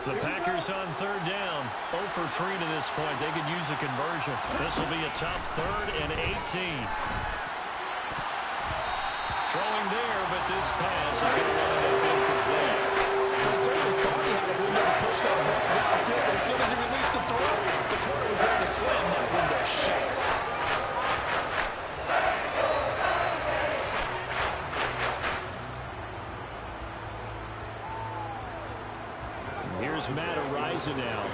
The Packers on third down. 0 for 3 to this point. They could use a conversion. This will be a tough 3rd and 18. Throwing there, but this pass is going to wind up incomplete. I certainly thought he had a window to push that ball downfield, but as soon as he released the throw, the corner was there to slam that window shut. Here's Matt Araiza now.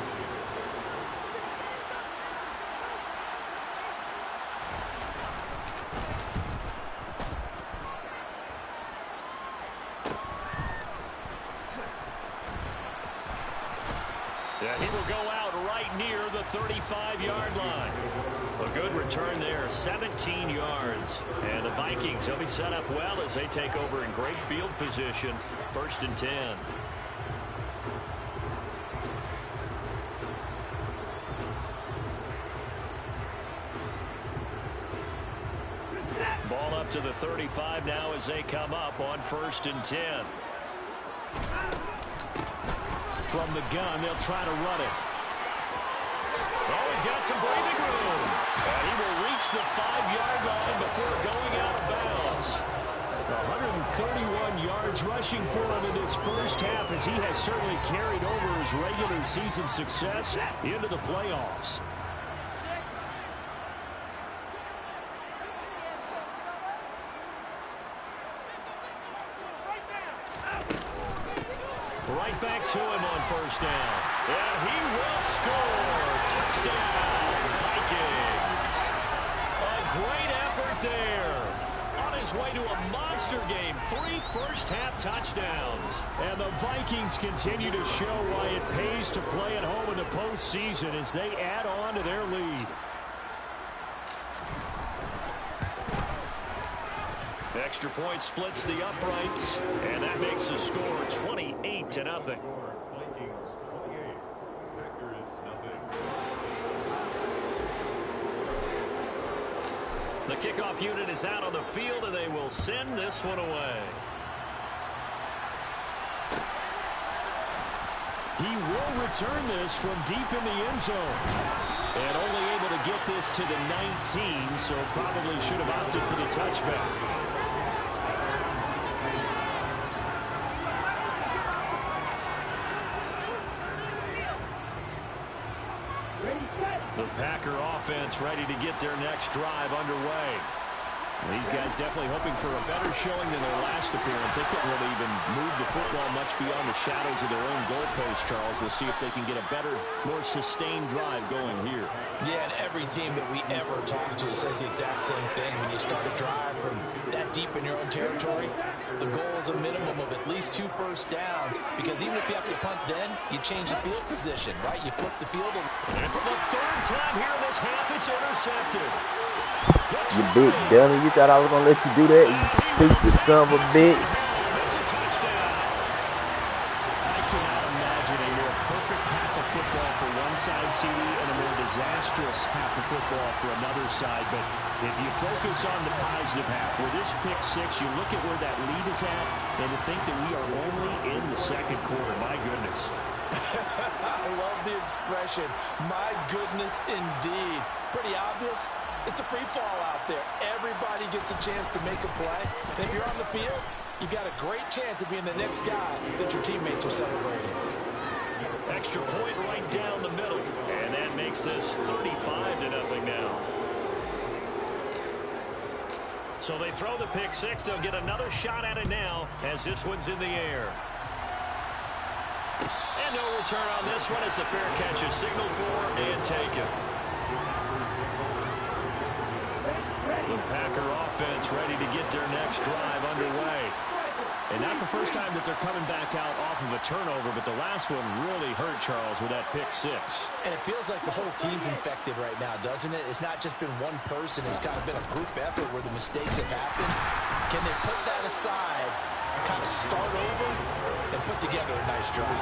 Yeah, he will go out right near the 35-yard line. A good return there, 17 yards. And the Vikings, they'll be set up well as they take over in great field position. 1st and 10. Ball up to the 35 now as they come up on 1st and 10. From the gun, they'll try to run it. Oh, he's got some breathing room. And he will reach the 5-yard line before going out of bounds. 131 yards rushing for him in this first half as he has certainly carried over his regular season success into the playoffs. Right back to him on 1st down. And he will score. Touchdown, Vikings. A great effort there. On his way to a monster game. 3 first-half touchdowns. And the Vikings continue to show why it pays to play at home in the postseason as they add on to their lead. Extra point splits the uprights, and that makes the score 28-0. The kickoff unit is out on the field, and they will send this one away. He will return this from deep in the end zone. And only able to get this to the 19, so probably should have opted for the touchback. The Packer offense ready to get their next drive underway. These guys definitely hoping for a better showing than their last appearance. They couldn't really even move the football much beyond the shadows of their own goalpost, Charles. We'll see if they can get a better, more sustained drive going here. Yeah, and every team that we ever talk to says the exact same thing. When you start a drive from that deep in your own territory, the goal is a minimum of at least 2 first downs, because even if you have to punt then, you change the field position, right? You flip the field. And for the 3rd time here in this half, it's intercepted. You big dummy. You thought I was going to let you do that, you stupid son of a bitch. It's a touchdown. I cannot imagine a more perfect half of football for one side, CD, and a more disastrous half of football for another side. But if you focus on the positive half, with this pick 6, you look at where that lead is at, and to think that we are only in the 2nd quarter. My goodness. I love the expression, my goodness indeed. Pretty obvious. It's a free fall out there. Everybody gets a chance to make a play. And if you're on the field, you've got a great chance of being the next guy that your teammates are celebrating. Extra point right down the middle. And that makes this 35-0 now. So they throw the pick 6. They'll get another shot at it now as this one's in the air. And no return on this one as the fair catch is signaled for and taken. The Packer offense ready to get their next drive underway. And not the first time that they're coming back out off of a turnover, but the last one really hurt, Charles, with that pick 6. And it feels like the whole team's infected right now, doesn't it? It's not just been one person. It's kind of been a group effort where the mistakes have happened. Can they put that aside, kind of start over, and put together a nice drive?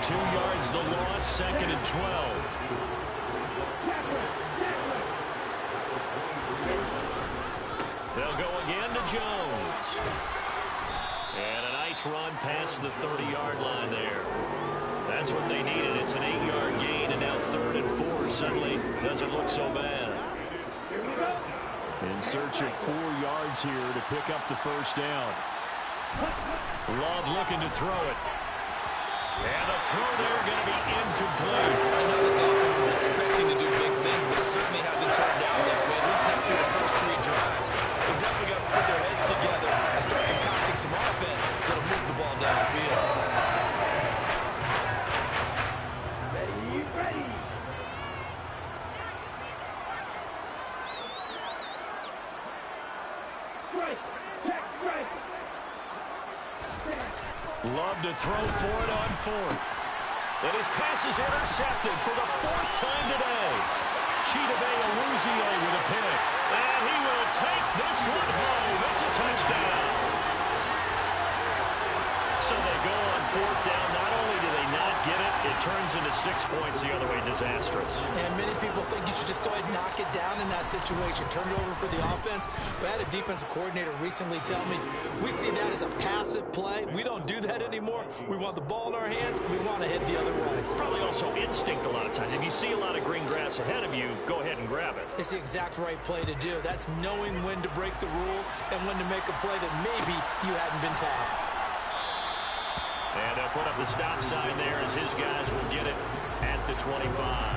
2 yards the loss, 2nd and 12. They'll go again to Jones. And a nice run past the 30-yard line there. That's what they needed. It's an 8-yard gain, and now 3rd and 4 suddenly doesn't look so bad. In search of 4 yards here to pick up the first down. Love looking to throw it. And the throw there going to be incomplete. I know this offense was expecting to do big things, but it certainly hasn't turned out that way, at least not through the first 3 drives. They're definitely going to put their heads together and start concocting some offense that'll move the ball downfield. Love to throw for it on 4th. And his pass is intercepted for the 4th time today. Chidobe Awuzie with a pick. And he will take this one home. It's a touchdown. So they go on 4th down. Not only do they not get it, it turns into 6 points the other way. Disastrous. And many people think you should just go ahead and knock it down in that situation. Turn it over for the offense. But I had a defensive coordinator recently tell me, we see that as a passive play. We don't do that anymore. We want the ball in our hands, and we want to head the other way. It's probably also instinct a lot of times. If you see a lot of green grass ahead of you, go ahead and grab it. It's the exact right play to do. That's knowing when to break the rules and when to make a play that maybe you hadn't been taught. And they'll put up the stop sign there as his guys will get it at the 25.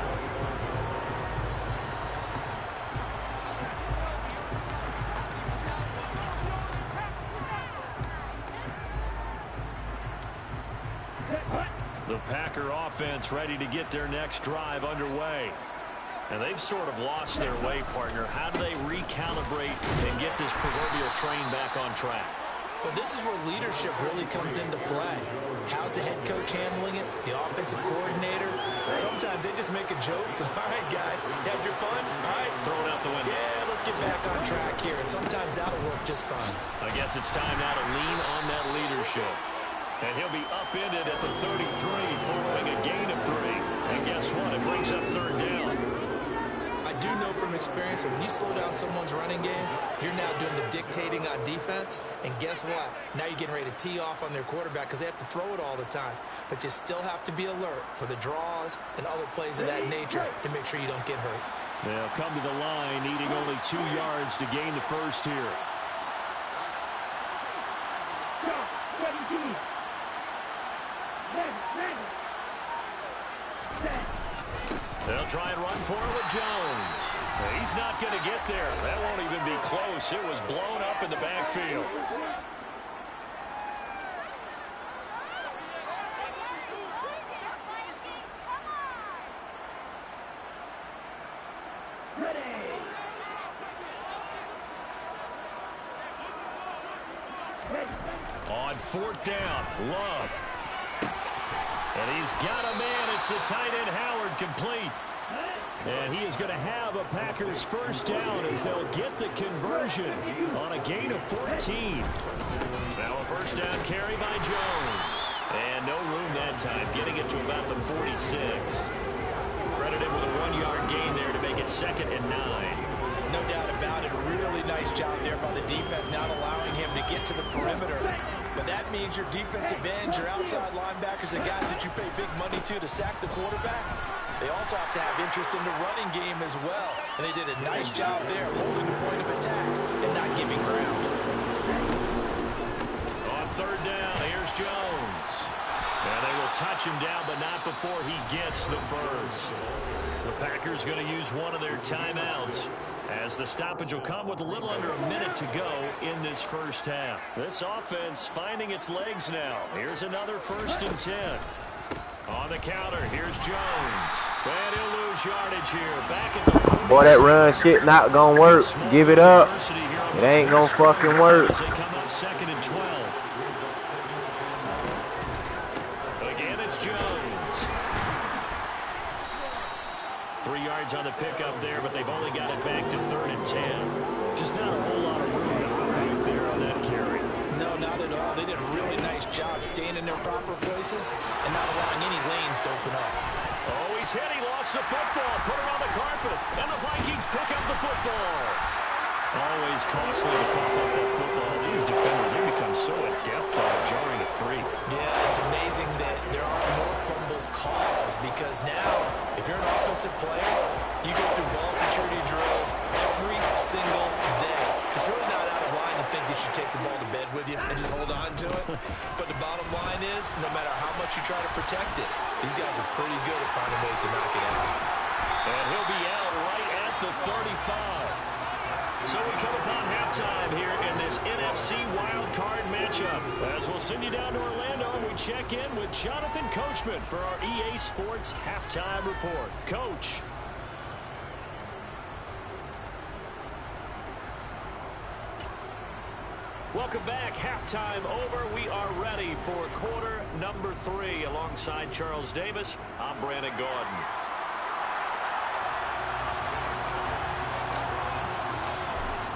The Packer offense ready to get their next drive underway. And they've sort of lost their way, partner. How do they recalibrate and get this proverbial train back on track? Well, this is where leadership really comes into play. How's the head coach handling it? The offensive coordinator? Sometimes they just make a joke. All right, guys, you had your fun? All right. Throw it out the window. Yeah, let's get back on track here. And sometimes that'll work just fine. I guess it's time now to lean on that leadership. And he'll be upended at the 33 following a gain of 3. And guess what? It brings up 3rd down. I do know from experience that when you slow down someone's running game, you're now doing the dictating on defense. And guess what? Now you're getting ready to tee off on their quarterback because they have to throw it all the time. But you still have to be alert for the draws and other plays of that nature to make sure you don't get hurt. They'll come to the line needing only 2 yards to gain the first here. They'll try and run for it with Jones. He's not going to get there. That won't even be close. It was blown up in the backfield. On 4th down, Love. And he's got a man. It's the tight end Howard complete. And he is going to have a Packers first down as they'll get the conversion on a gain of 14. Now a first down carry by Jones. And no room that time, getting it to about the 46. Credited with a 1-yard gain there to make it 2nd and 9. No doubt about it. Really nice job there by the defense, not allowing him to get to the perimeter. But that means your defensive ends, your outside linebackers, the guys that you pay big money to sack the quarterback, they also have to have interest in the running game as well. And they did a nice job there holding the point of attack and not giving ground. On 3rd down, here's Jones. And they will touch him down, but not before he gets the first. The Packers going to use one of their timeouts, as the stoppage will come with a little under a minute to go in this first half. This offense finding its legs now. Here's another 1st and 10. On the counter, here's Jones. And he'll lose yardage here. Back at the 40. Boy, that run shit not gonna work. Give it up. It ain't gonna fucking work. As they come up 2nd and 12. Again, it's Jones. 3 yards on the pickup there, but they've only got it back to 3rd and 10. Just not a whole lot of room to operate there on that carry. No, not at all. They did a really nice job staying in their proper places and not allowing any lanes to open up. Oh, he's hit. He lost the football. Put it on the carpet. And the Vikings pick up the football. Always costly to cough up that football. These defenders, they become so adept at jarring it free. Yeah, it's amazing that there aren't more fumbles caused because now, if you're an offensive player, you go through ball security drills every single day. It's really not out of line to think that you take the ball to bed with you and just hold on to it. But the bottom line is, no matter how much you try to protect it, these guys are pretty good at finding ways to knock it out. And he'll be out right at the 35. So we come upon halftime here in this NFC wildcard matchup. As we'll send you down to Orlando, and we check in with Jonathan Coachman for our EA Sports Halftime Report. Coach. Welcome back. Halftime over. We are ready for quarter number 3. Alongside Charles Davis, I'm Brandon Gaudin.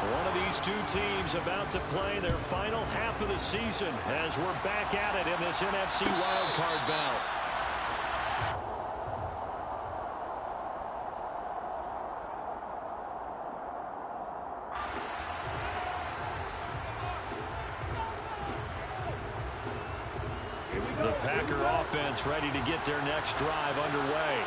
One of these two teams about to play their final half of the season as we're back at it in this NFC wildcard bout. The Packer offense ready to get their next drive underway.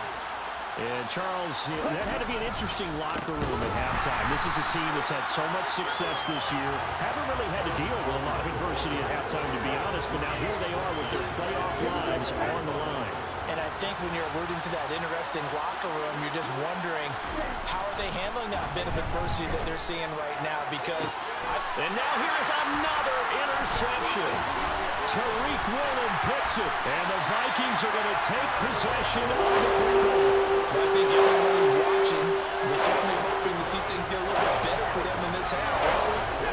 And Charles, that had to be an interesting locker room at halftime. This is a team that's had so much success this year. Haven't really had to deal with a lot of adversity at halftime, to be honest. But now here they are with their playoff lives on the line. And I think when you're alluding to that interesting locker room, you're just wondering how are they handling that bit of adversity that they're seeing right now. Because and now here's another interception. Tariq Woolen picks it. And the Vikings are going to take possession of the football. I think everyone who's watching was certainly hoping to see things get a little bit better for them in this half.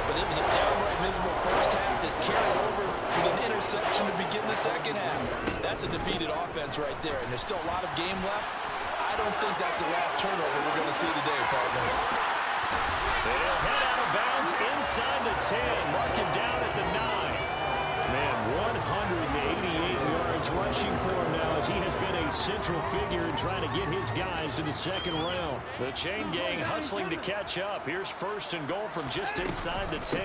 But it was a downright miserable first half that's carried over with an interception to begin the second half. That's a defeated offense right there, and there's still a lot of game left. I don't think that's the last turnover we're going to see today, partner. They'll head out of bounds inside the 10, marking down at the 9. Man, 188 yards rushing for him now as he has been a central figure in trying to get his guys to the second round. The chain gang hustling to catch up. Here's first and goal from just inside the 10.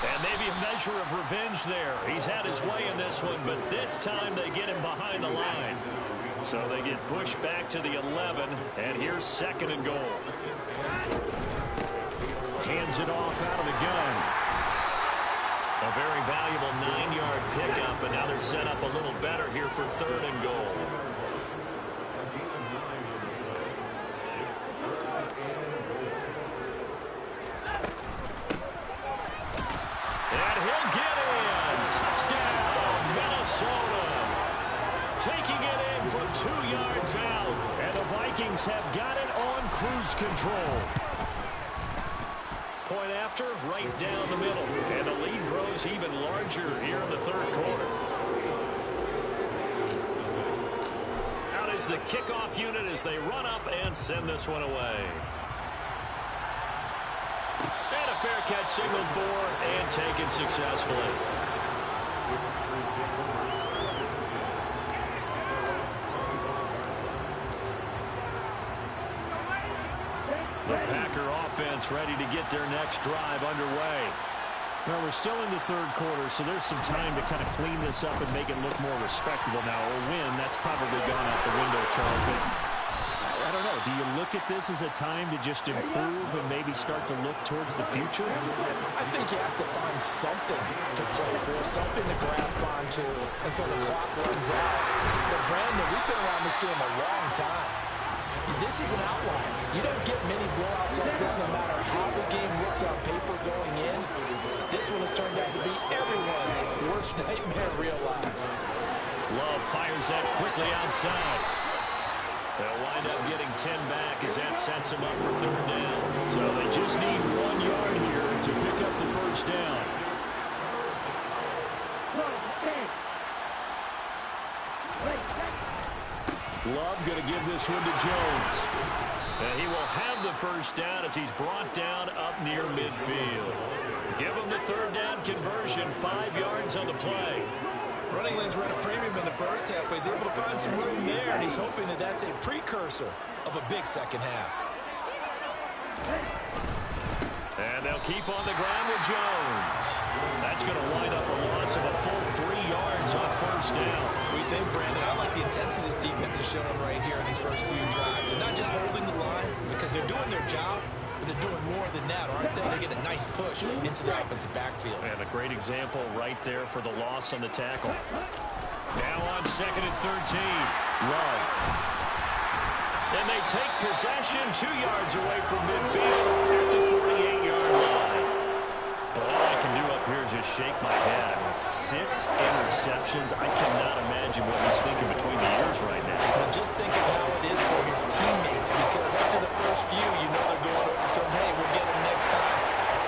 And maybe a measure of revenge there. He's had his way in this one, but this time they get him behind the line. So they get pushed back to the 11, and here's second and goal. Hands it off out of the gun. A very valuable 9-yard pickup, and now they're set up a little better here for third and goal. And he'll get in. Touchdown, Minnesota. Taking it in from 2 yards out, and the Vikings have got it on cruise control. Point after, right down the middle. And the lead grows even larger here in the third quarter. Out is the kickoff unit as they run up and send this one away. And a fair catch signaled for and taken successfully. The Packer offense ready to get their next drive underway. Well, we're still in the third quarter, so there's some time to kind of clean this up and make it look more respectable now. A win, that's probably gone out the window, Charles. But I don't know. Do you look at this as a time to just improve and maybe start to look towards the future? I think you have to find something to play for, something to grasp onto until the clock runs out. But, Brandon, we've been around this game a long time. This is an outlier. You don't get many blowouts like this no matter how the game looks on paper going in. This one has turned out to be everyone's worst nightmare realized. Love fires that quickly outside. They'll wind up getting 10 back as that sets them up for third down. So they just need 1 yard here to pick up the first down. Love going to give this one to Jones. And he will have the first down as he's brought down up near midfield. Give him the third down conversion, 5 yards on the play. Running lanes were at a premium in the first half, but he's able to find some room there, and he's hoping that that's a precursor of a big second half. And they'll keep on the ground with Jones. That's going to wind up a loss of a full 3 yards on first down. We think, Brandon, I like the intensity this defense is showing right here in these first few drives. They're not just holding the line because they're doing their job, but they're doing more than that, aren't they? They're getting a nice push into the offensive backfield. And a great example right there for the loss on the tackle. Now on 2nd and 13. Love. And they take possession 2 yards away from midfield at the 48-yard line. Well, all I can do up here is just shake my head. I mean, 6 interceptions. I cannot imagine what he's thinking between the ears right now. Well, just think of how it is for his teammates, because after the first few, you know they're going over to him, hey, we'll get him next time.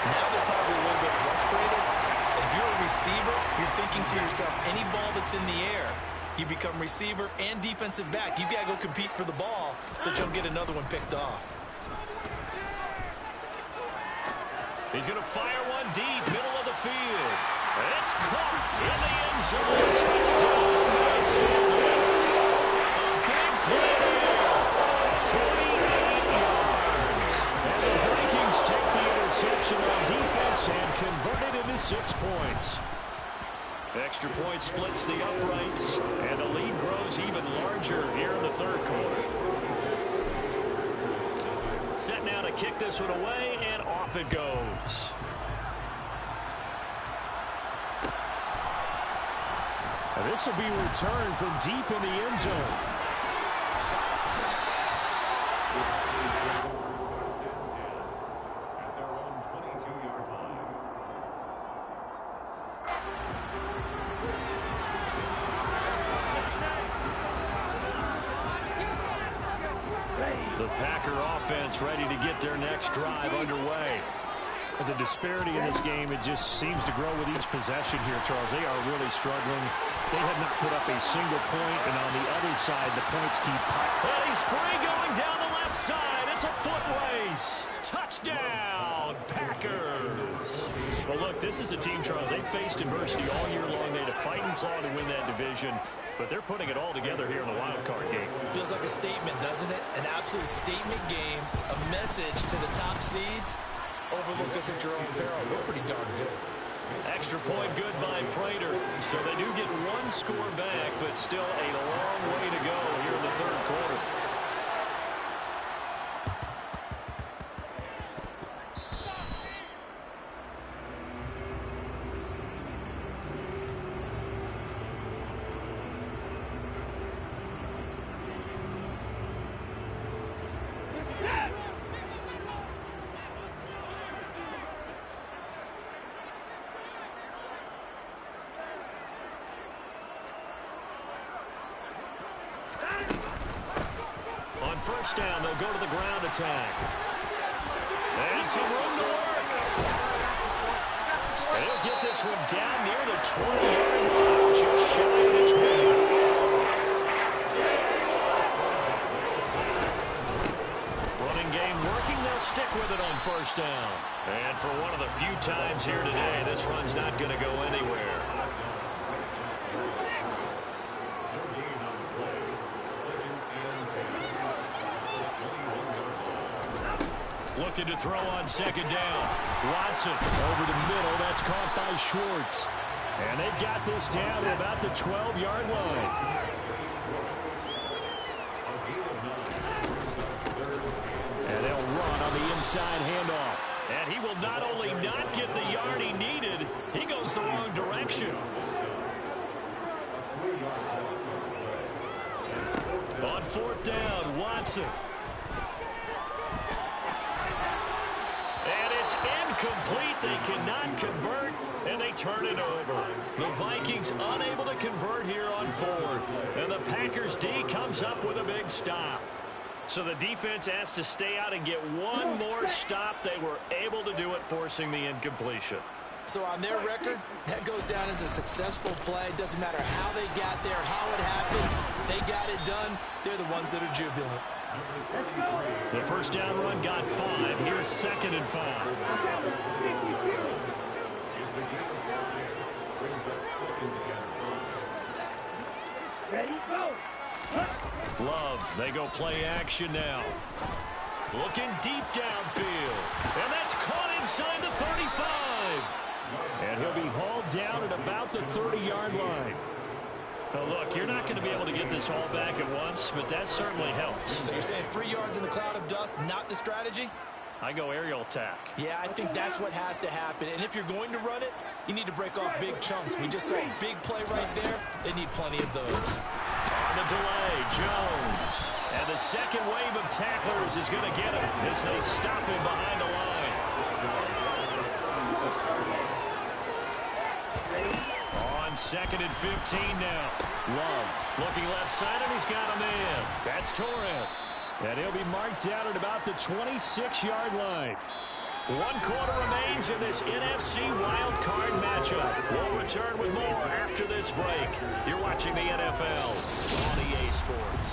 Now they're probably a little bit frustrated. And if you're a receiver, you're thinking to yourself, any ball that's in the air, you become receiver and defensive back. You got to go compete for the ball so that you'll get another one picked off. He's going to fire one deep, middle of the field. It's caught in the end zone. Touchdown, Minnesota. A big play there. 48 yards. And the Vikings take the interception on defense and convert it into 6 points. Extra point splits the uprights, and the lead grows even larger here in the third quarter. Set now to kick this one away, and off it goes. And this will be returned from deep in the end zone. The Packer offense ready to get their next drive underway. The disparity in this game, it just seems to grow with each possession here, Charles. They are really struggling. They have not put up a single point, and on the other side, the points keep piling. And he's free going down the left side. It's a foot race. Touchdown, Packers. Well, look, this is a team, Charles. They faced adversity all year long. They had to fight and claw to win that division, but they're putting it all together here in the wild card game. It feels like a statement, doesn't it? An absolute statement game, a message to the top seeds. Overlook us at your own peril. We're pretty darn good. Extra point good by Prater. So they do get 1 score back, but still a long way to go here in the third quarter. First down, they'll go to the ground attack. And some room to work. They'll get this one down near the 20-yard line, just shy of the 20. Running game working, they'll stick with it on first down. And for one of the few times here today, this run's not going to go anywhere. Looking to throw on second down. Watson over the middle. That's caught by Schwartz. And they've got this down at about the 12-yard line. And they'll run on the inside handoff. And he will not only not get the yard he needed, he goes the wrong direction. On fourth down, Watson. And it's incomplete. They cannot convert, and they turn it over. The Vikings unable to convert here on fourth. And the Packers D comes up with a big stop. So the defense has to stay out and get one more stop. They were able to do it, forcing the incompletion. So on their record, that goes down as a successful play. Doesn't matter how they got there, how it happened. They got it done. They're the ones that are jubilant. The first down run got 5. Here's 2nd and 5. Ready, go. Love, they go play action now. Looking deep downfield. And that's caught inside the 35. And he'll be hauled down at about the 30-yard line. Well, look, you're not going to be able to get this all back at once, but that certainly helps. So you're saying 3 yards in the cloud of dust, not the strategy? I go aerial attack. Yeah, I think that's what has to happen. And if you're going to run it, you need to break off big chunks. We just saw a big play right there. They need plenty of those. On the delay, Jones. And the second wave of tacklers is going to get him as they stop him behind the line. On 2nd and 15 now. Love looking left side, and he's got a man. That's Torres. And he'll be marked down at about the 26-yard line. 1 quarter remains in this NFC wildcard matchup. We'll return with more after this break. You're watching the NFL on EA Sports.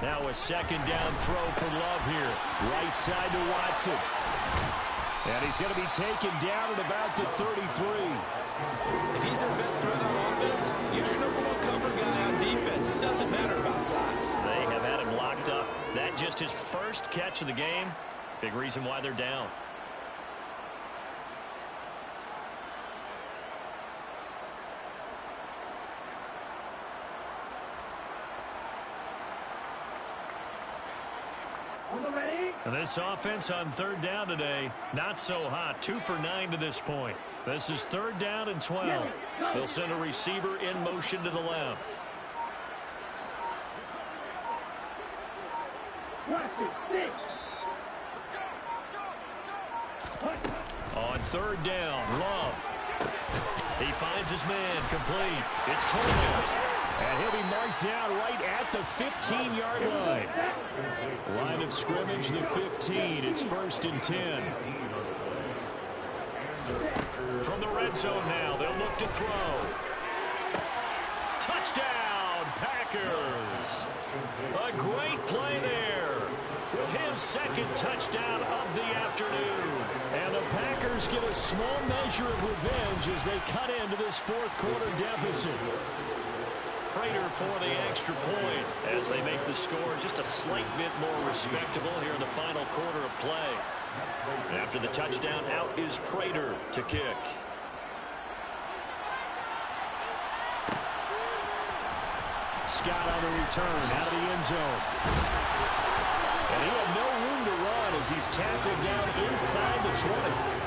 Now a second down throw for Love here. Right side to Watson. And he's going to be taken down at about the 33. If he's their best threat on offense, use your #1 cover guy on defense. It doesn't matter about size. They have had him locked up. That just his first catch of the game. Big reason why they're down. And this offense on 3rd down today, not so hot. 2 for 9 to this point. This is 3rd down and 12. They'll send a receiver in motion to the left. On 3rd down, Love. He finds his man, complete. It's Torres. And he'll be marked down right at the 15-yard line. Line of scrimmage, the 15. It's 1st and 10. From the red zone now, they'll look to throw. Touchdown, Packers. A great play there. His 2nd touchdown of the afternoon. And the Packers get a small measure of revenge as they cut into this 4th quarter deficit. Prater for the extra point as they make the score just a slight bit more respectable here in the final quarter of play. After the touchdown, out is Prater to kick. Scott on the return out of the end zone. And he had no room to run as he's tackled down inside the 20.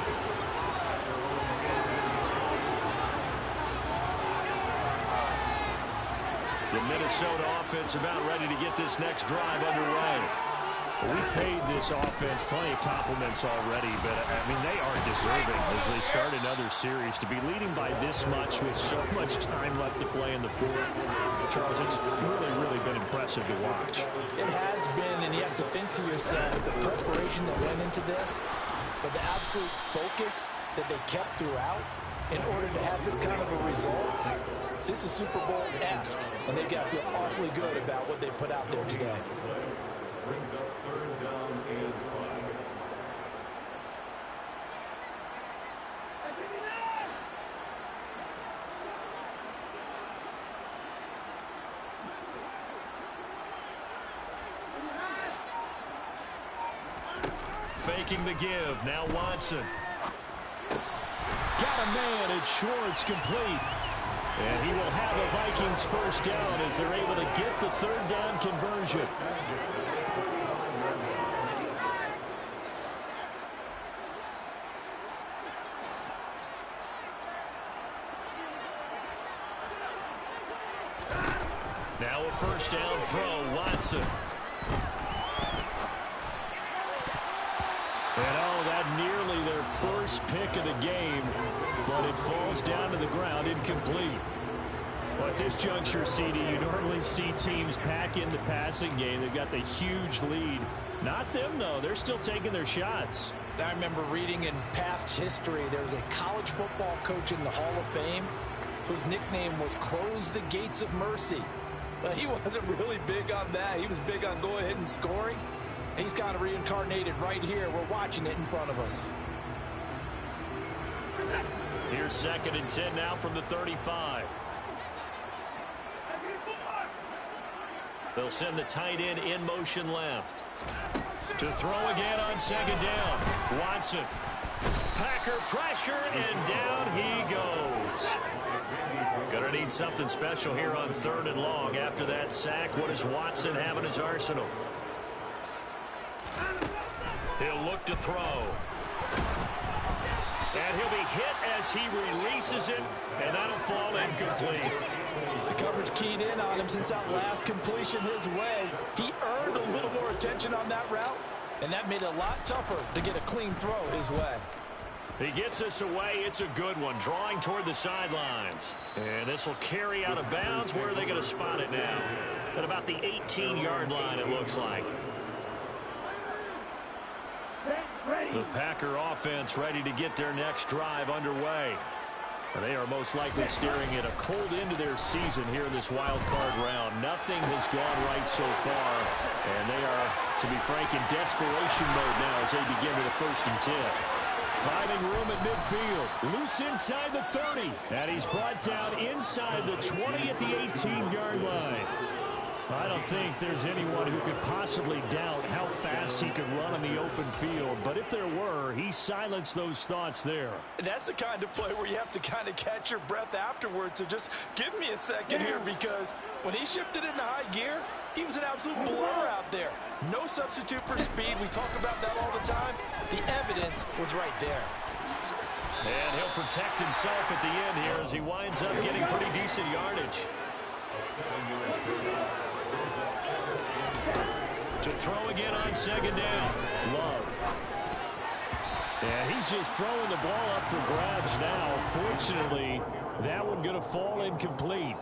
The Minnesota offense about ready to get this next drive underway. We've paid this offense plenty of compliments already, but, I mean, they are deserving as they start another series. To be leading by this much with so much time left to play in the 4th, Charles, it's really been impressive to watch. It has been, and you have to think to yourself, the preparation that went into this, but the absolute focus that they kept throughout in order to have this kind of a result. This is Super Bowl-esque, and they've got to feel awfully good about what they put out there today. Brings up 3rd down and 5. Faking the give, now Watson. Got a man, it's Schwartz, complete. And he will have a Vikings 1st down as they're able to get the 3rd down conversion. Now a 1st down throw, Watson. And that nearly their first pick of the game, but it falls down to the ground, incomplete. Well, at this juncture, CD, you normally see teams pack in the passing game. They've got the huge lead. Not them, though. They're still taking their shots. I remember reading in past history, there was a college football coach in the Hall of Fame whose nickname was Close the Gates of Mercy. Well, he wasn't really big on that. He was big on going ahead and scoring. He's kind of reincarnated right here. We're watching it in front of us. Here's 2nd and 10 now from the 35. They'll send the tight end in motion left. To throw again on 2nd down. Watson. Packer pressure, and down he goes. Gonna need something special here on 3rd and long. After that sack, what does Watson have in his arsenal? He'll look to throw. And he'll be hit as he releases it, and that'll fall incomplete. The coverage keyed in on him since that last completion his way. He earned a little more attention on that route, and that made it a lot tougher to get a clean throw his way. He gets this away. It's a good one, drawing toward the sidelines. And this will carry out of bounds. Where are they going to spot it now? At about the 18-yard line, it looks like. The Packer offense ready to get their next drive underway. They are most likely staring at a cold end to their season here in this wild card round. Nothing has gone right so far, and they are, to be frank, in desperation mode now as they begin with a 1st and 10. Finding room at midfield. Loose inside the 30. And he's brought down inside the 20 at the 18-yard line. I don't think there's anyone who could possibly doubt how fast he could run on the open field. But if there were, he silenced those thoughts there. And that's the kind of play where you have to kind of catch your breath afterwards. So just give me a second here, because when he shifted into high gear, he was an absolute blur out there. No substitute for speed. We talk about that all the time. The evidence was right there. And he'll protect himself at the end here as he winds up getting pretty decent yardage. To throw again on 2nd down. Love. Yeah, he's just throwing the ball up for grabs now. Fortunately, that one going to fall incomplete.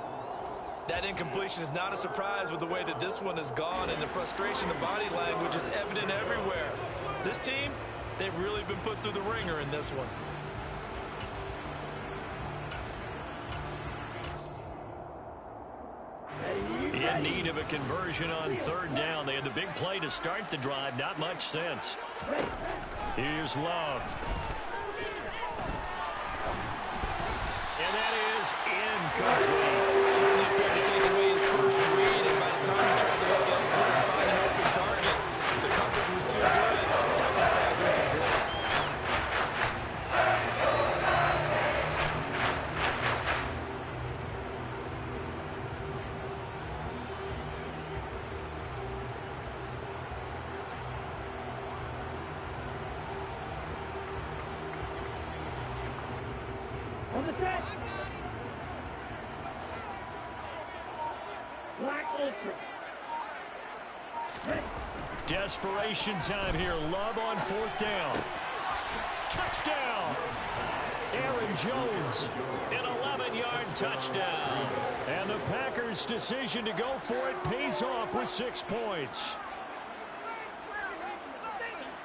That incompletion is not a surprise with the way that this one has gone, and the frustration of body language is evident everywhere. This team, they've really been put through the ringer in this one. In need of a conversion on 3rd down. They had the big play to start the drive. Not much sense. Here's Love. And that is incomplete. Certainly appeared to take away his first read, and by the time he tried to look elsewhere and find an open target, the coverage was too good. That one falls incomplete. On the set. Black Ultra. Desperation time here. Love on 4th down. Touchdown! Aaron Jones, an 11-yard touchdown. And the Packers' decision to go for it pays off with 6 points.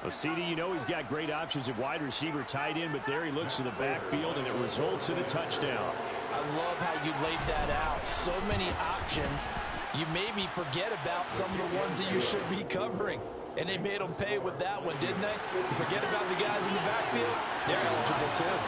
Well, CD, you know he's got great options at wide receiver, tight end, but there he looks to the backfield, and it results in a touchdown. I love how you laid that out. So many options. You made me forget about some of the ones that you should be covering. And they made them pay with that one, didn't they? You forget about the guys in the backfield. They're eligible, too.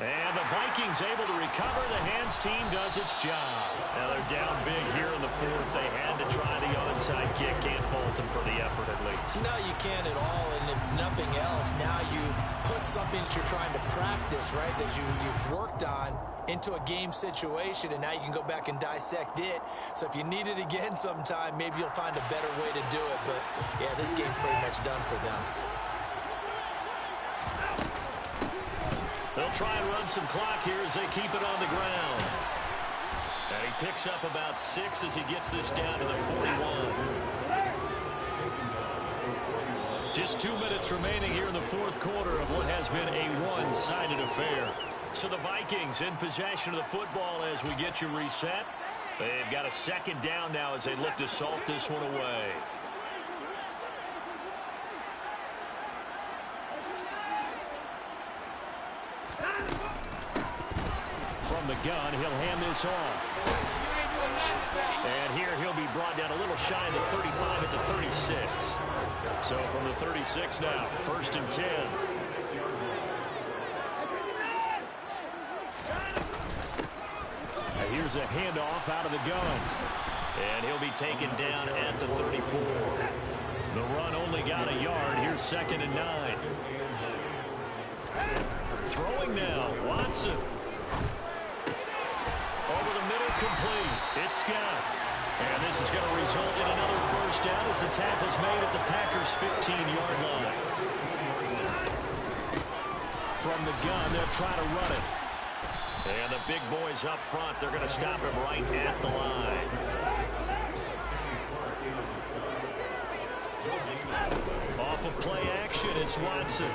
And the Vikings able to recover. The Hands team does its job. Now they're down big here in the 4th. They had to try the onside kick. Can't fault them for the effort at least. No, you can't at all. And if nothing else, now you've put something that you're trying to practice, right, that you've worked on into a game situation, and now you can go back and dissect it. So if you need it again sometime, maybe you'll find a better way to do it. But, yeah, this game's pretty much done for them. They'll try and run some clock here as they keep it on the ground. And he picks up about 6 as he gets this down to the 41. Just 2 minutes remaining here in the 4th quarter of what has been a one-sided affair. So the Vikings in possession of the football as we get you reset. They've got a 2nd down now as they look to salt this one away. from the gun. He'll hand this off. And here he'll be brought down a little shy of the 35 at the 36. So from the 36 now, 1st and 10. And here's a handoff out of the gun. And he'll be taken down at the 34. The run only got a yard. Here's 2nd and 9. Throwing now, Watson. Over the middle, complete. It's Scott. And this is going to result in another 1st down as the tackle's made at the Packers' 15-yard line. From the gun, they'll try to run it. And the big boys up front, they're going to stop him right at the line. Off of play action, it's Watson.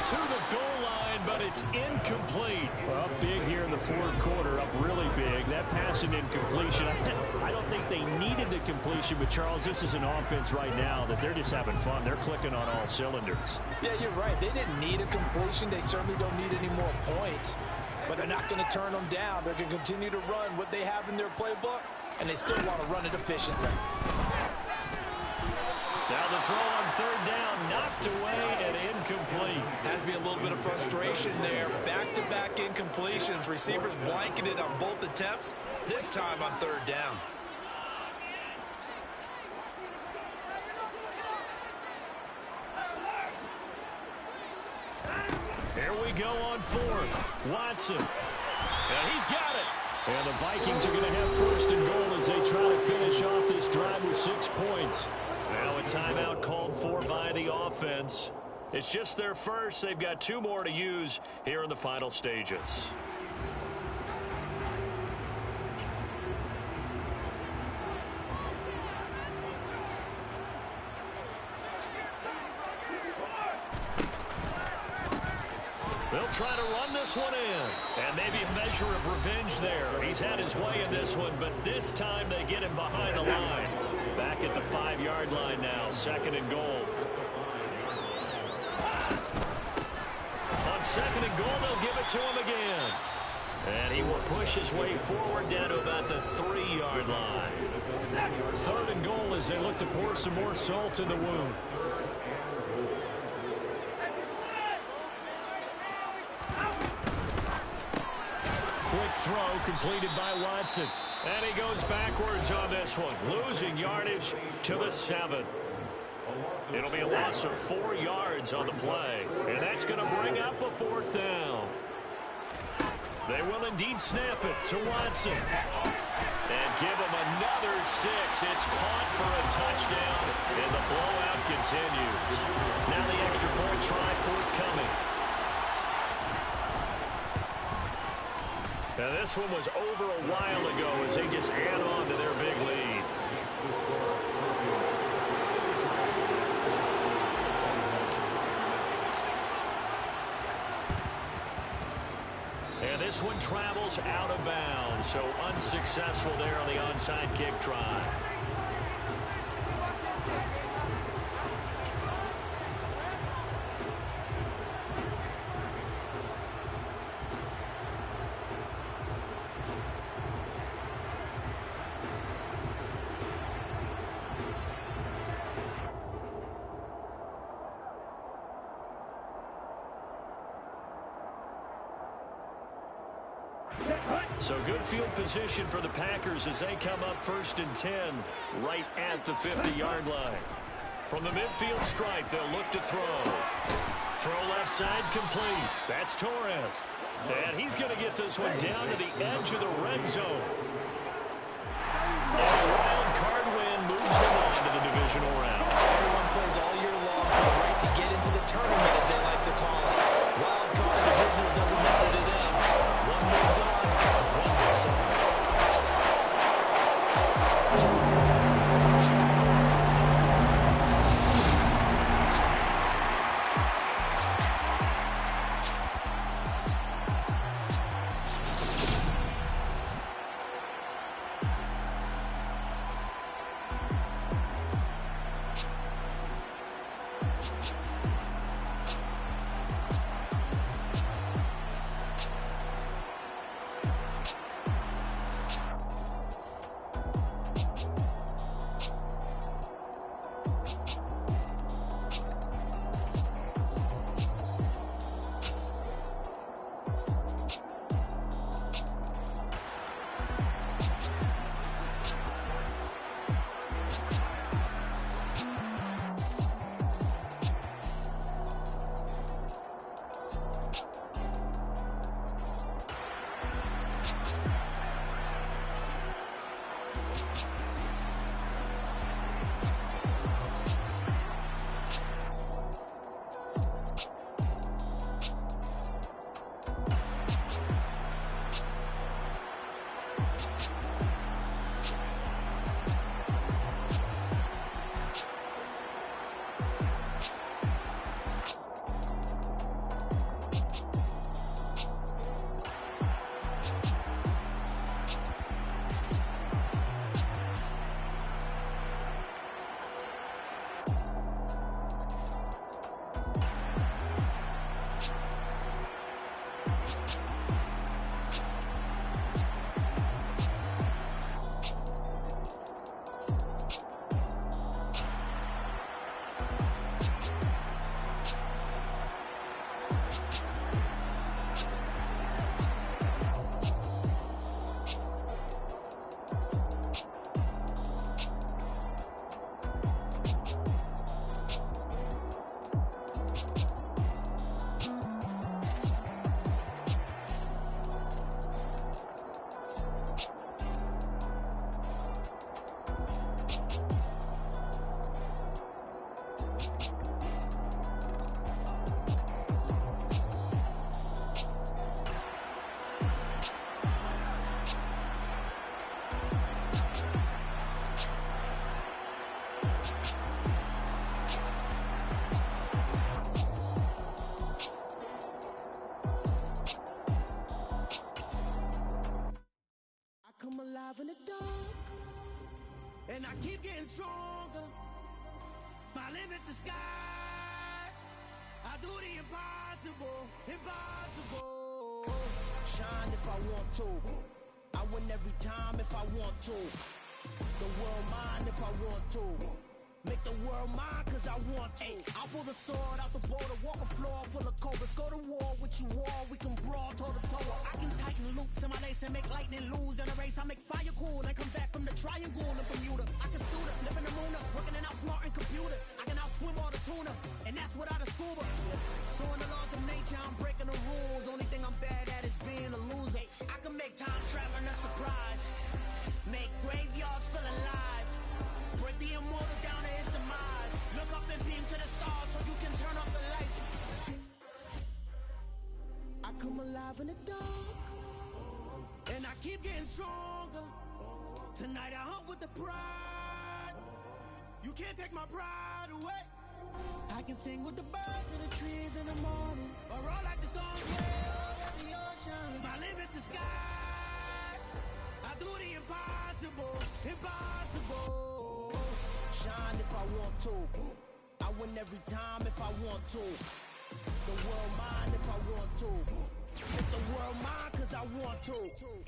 To the goal line, but it's incomplete. Well, big here in the 4th quarter, up really big. That pass and incompletion, I don't think they needed the completion, but Charles, this is an offense right now that they're just having fun. They're clicking on all cylinders. Yeah, you're right. They didn't need a completion. They certainly don't need any more points, but they're not going to turn them down. They're going to continue to run what they have in their playbook, and they still want to run it efficiently. Now the throw on 3rd down, knocked away and incomplete. Has to be a little bit of frustration there. Back-to-back incompletions. Receivers blanketed on both attempts, this time on 3rd down. Here we go on 4th. Watson. And he's got it. And the Vikings are going to have 1st and goal as they try to finish off this drive with 6 points. Now a timeout called for by the offense. It's just their first. They've got 2 more to use here in the final stages. They'll try to run this one in. And maybe a measure of revenge there. He's had his way in this one, but this time they get him behind the line. Back at the 5-yard line now, 2nd and goal. On 2nd and goal, they'll give it to him again. And he will push his way forward down to about the 3-yard line. 3rd and goal as they look to pour some more salt in the wound. Quick throw completed by Watson. And he goes backwards on this one, losing yardage to the 7. It'll be a loss of 4 yards on the play. And that's going to bring up a 4th down. They will indeed snap it to Watson. And give him another 6. It's caught for a touchdown. And the blowout continues. Now the extra point try forthcoming. Now this one was over a while ago as they just add on to their big lead. And this one travels out of bounds, so unsuccessful there on the onside kick try. So good field position for the Packers as they come up 1st and 10 right at the 50-yard line. From the midfield stripe, they'll look to throw. Throw left side complete. That's Torres. And he's going to get this one down to the edge of the red zone. And a wild card win moves them on to the divisional round. Everyone plays all year long for the right to get into the tournament, as they like to call it. Wild card divisional doesn't matter to them. One moves on, one goes on. And I keep getting stronger. My limit's the sky. I do the impossible, impossible. Shine if I want to. I win every time if I want to. The world mine if I want to. Make the world mine cause I want to. I pull the sword out the border, walk a floor full of cobras. Go to war with you all, we can brawl toe to toe. I can tighten loops in my lace and make lightning lose in a race. I make fire cool and come back from the triangle in Bermuda. I can suit up, live in the moon up, working and outsmarting computers. I can outswim all the tuna, and that's without a scuba. So in the laws of nature, I'm breaking the rules. Only thing I'm bad at is being a loser. I can make time traveling a surprise, make graveyards feel alive. Break the immortal down to his demise. Look up and beam to the stars so you can turn off the lights. I come alive in the dark, and I keep getting stronger. Tonight I hunt with the pride. You can't take my pride away. I can sing with the birds and the trees in the morning, or roll like the storms way over the ocean. My limit's the sky. I do the impossible, impossible. Shine if I want to. I win every time if I want to. The world mine if I want to. Make the world mine cause I want to.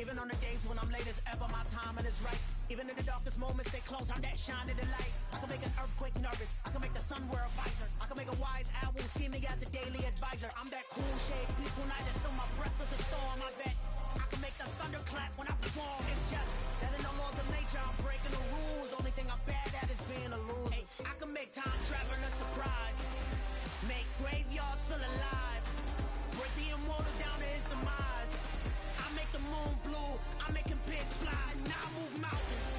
Even on the days when I'm late as ever, my timing is right. Even in the darkest moments, they close, I'm that shining the light. I can make an earthquake nervous, I can make the sun wear a visor. I can make a wise owl see me as a daily advisor. I'm that cool shade, peaceful night, and still my breath is a storm. I bet I can make the thunder clap when I perform. It's just that in the laws of nature, I'm breaking the rules. Only thing I'm bad at is being a loser. Hey, I can make time traveling a surprise, make graveyards feel alive. Break the immortal down to his demise. I make the moon blue, I make him pigs fly. Now I move mountains.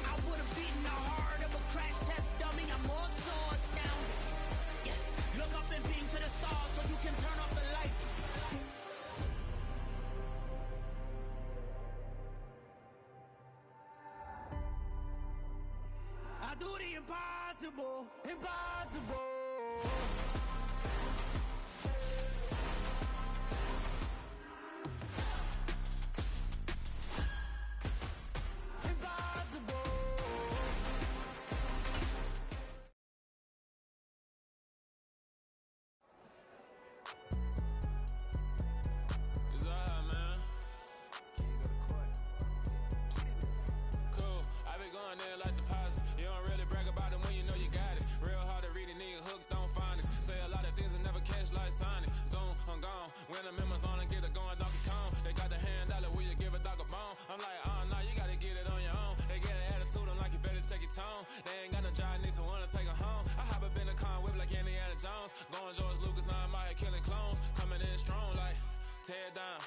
I would've beaten the heart of a crash test dummy. I'm more so astounded. Yeah. Look up and beam to the stars so you can turn off the lights. I do the impossible, impossible. When the members on and get it going Donkey Kong, they got the hand dollar, will you give a dog a bone? I'm like, oh no, you gotta get it on your own. They get an attitude, I'm like, you better check your tone. They ain't got no job, need someone to take her home. I hop up in the car, whip like Indiana Jones. Going George Lucas, now I'm out here killing clones. Coming in strong like, tear down,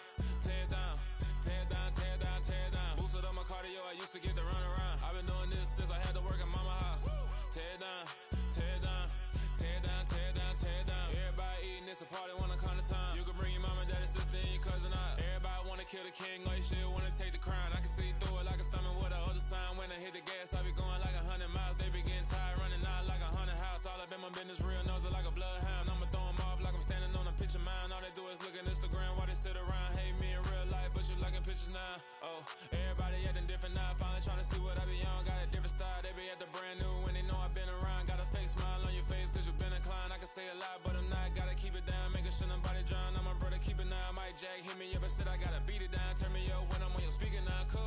tear down, tear down, tear down, tear down. Boosted up my cardio, I used to get to run around. I've been doing this since I had to work at mama house. Tear down, tear down, tear down, tear down, tear down. Everybody eating, it's a party, wanna come to time. You can bring your mama, daddy, sister, and your cousin out. Everybody wanna kill the king, like shit, wanna take the crown. I can see through it like a stomach with a other sign. When I hit the gas, I be going like 100 miles. They be getting tired, running out like 100 house. All up in my business, real nose it like a bloodhound. I'ma throw them off like I'm standing on a picture mine. All they do is look at Instagram while they sit around. Hate me in real life, but you liking pictures now. Oh, everybody acting different now. Finally trying to see what I be on. Got a different style, they be at the brand new when they know I've been around. Got a fake smile on your face cause you been inclined. I can say a lot, but I'm not. Gotta keep it down, making sure nobody drown. I'm my brother, keep it now. Mike Jack hit me up and said I gotta beat it down. Turn me up when I'm on your speaker now, cool.